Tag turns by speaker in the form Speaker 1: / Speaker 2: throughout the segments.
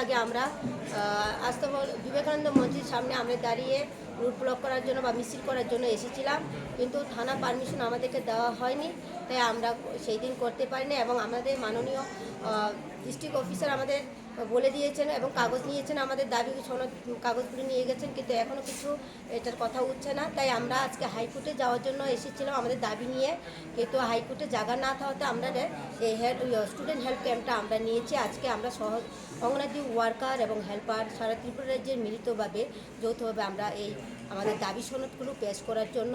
Speaker 1: আগে আমরা আস্তাবল বিবেকানন্দ মসজিদ সামনে আমরা দাঁড়িয়ে রুট ব্লক করার জন্য বা মিছিল করার জন্য এসেছিলাম, কিন্তু থানা পারমিশন আমাদেরকে দেওয়া হয়নি, তাই আমরা সেই দিন করতে পারিনি। এবং আমাদের মাননীয় ডিস্ট্রিক্ট অফিসার আমাদের বলে দিয়েছেন এবং কাগজ নিয়েছেন, আমাদের দাবি সনদ কাগজগুলো নিয়ে গেছেন, কিন্তু এখনও কিছু এটার কথা উঠছে না। তাই আমরা আজকে হাইকোর্টে যাওয়ার জন্য এসেছিলাম আমাদের দাবি নিয়ে, কিন্তু হাইকোর্টে জায়গা না থাকতে আমরা এই স্টুডেন্ট হেল্প ক্যাম্পটা আমরা নিয়েছি। আজকে আমরা অঙ্গনাদি ওয়ার্কার এবং হেল্পার সারা ত্রিপুরা রাজ্যের মিলিতভাবে যৌথভাবে আমরা এই আমাদের দাবি সনদগুলো পেশ করার জন্য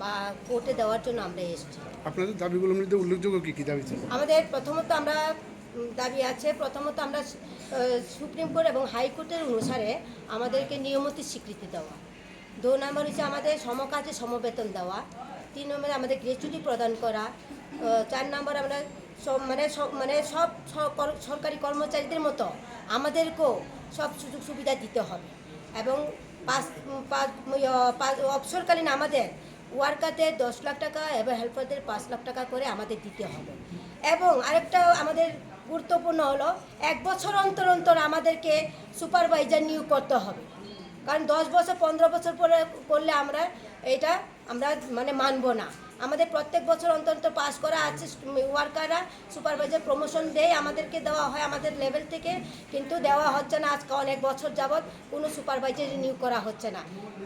Speaker 1: বা কোর্টে দেওয়ার জন্য আমরা এসেছি।
Speaker 2: আপনাদের দাবিগুলোর মধ্যে উল্লেখযোগ্য কী দাবি ছিল?
Speaker 1: আমাদের প্রথমত আমরা দাবি আছে, প্রথমত আমরা সুপ্রিম কোর্ট এবং হাইকোর্টের অনুসারে আমাদেরকে নিয়মিত স্বীকৃতি দেওয়া। 2 নম্বর হচ্ছে আমাদের সমকাজে সমবেতন দেওয়া। 3 নম্বরে আমাদের গ্র্যাচুইটি প্রদান করা। 4 নম্বর আমরা সব সরকারি কর্মচারীদের মতো আমাদেরকেও সব সুযোগ সুবিধা দিতে হবে। এবং অবসরকালীন আমাদের ওয়ার্কারদের 10 লাখ টাকা এবং হেল্পারদের 5 লাখ টাকা করে আমাদের দিতে হবে। এবং আরেকটা আমাদের গুরুত্বপূর্ণ হলো 1 বছর অন্তর অন্তর আমাদেরকে সুপারভাইজার নিয়োগ করতে হবে, কারণ 10 বছর 15 বছর পরে করলে আমরা মানব না। আমাদের প্রত্যেক বছর অন্তর অন্তর পাস করা আছে ওয়ার্কাররা সুপারভাইজার প্রমোশন দেয়, আমাদেরকে দেওয়া হয় আমাদের লেভেল থেকে, কিন্তু দেওয়া হচ্ছে না। আজকে অনেক বছর যাবৎ কোনো সুপারভাইজার নিয়োগ করা হচ্ছে না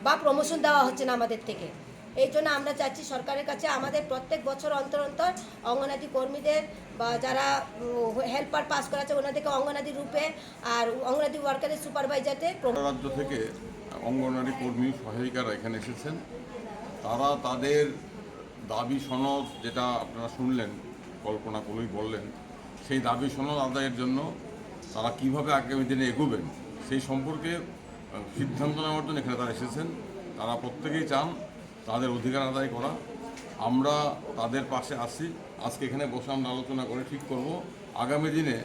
Speaker 1: বা প্রমোশন দেওয়া হচ্ছে না আমাদের থেকে। এই জন্য আমরা চাচ্ছি সরকারের কাছে আমাদের প্রত্যেক বছর অন্তর অন্তর অঙ্গনাদি কর্মীদের বা যারা হেল্পার পাস করা আছে ওনাদেরকে অঙ্গনাদি রূপে আর অঙ্গনাদি ওয়ার্কারের সুপারভাইজারদের
Speaker 3: রাজ্য থেকে অঙ্গনারী কর্মী সহায়িকারা এখানে এসেছেন। তারা তাদের দাবি সনদ, যেটা আপনারা শুনলেন, কল্পনা করেই বললেন, সেই দাবি সনদ আদায়ের জন্য তারা কীভাবে আগামী দিনে এগোবেন সেই সম্পর্কে সিদ্ধান্ত নেওয়ার জন্য এখানে তারা এসেছেন। তারা প্রত্যেকেই চান তাদের অধিকার আদায় করা। আমরা তাদের পাশে আছি। আজকে এখানে বসে আমরা আলোচনা করে ঠিক করব আগামী দিনে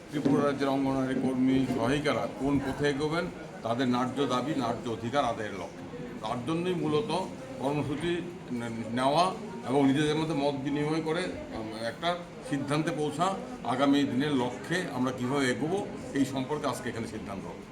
Speaker 3: ত্রিপুরা রাজ্যের অঙ্গনওয়াড়ি কর্মী সহায়িকারা কোন পথে এগোবেন তাদের ন্যায্য দাবি, ন্যায্য অধিকার আদায়ের লক্ষ্যে। তার জন্যই মূলত কর্মসূচি নেওয়া এবং নিজেদের মধ্যে মত বিনিময় করে একটা সিদ্ধান্তে পৌঁছা আগামী দিনের লক্ষ্যে আমরা কীভাবে এগোবো এই সম্পর্কে আজকে এখানে সিদ্ধান্ত হবে।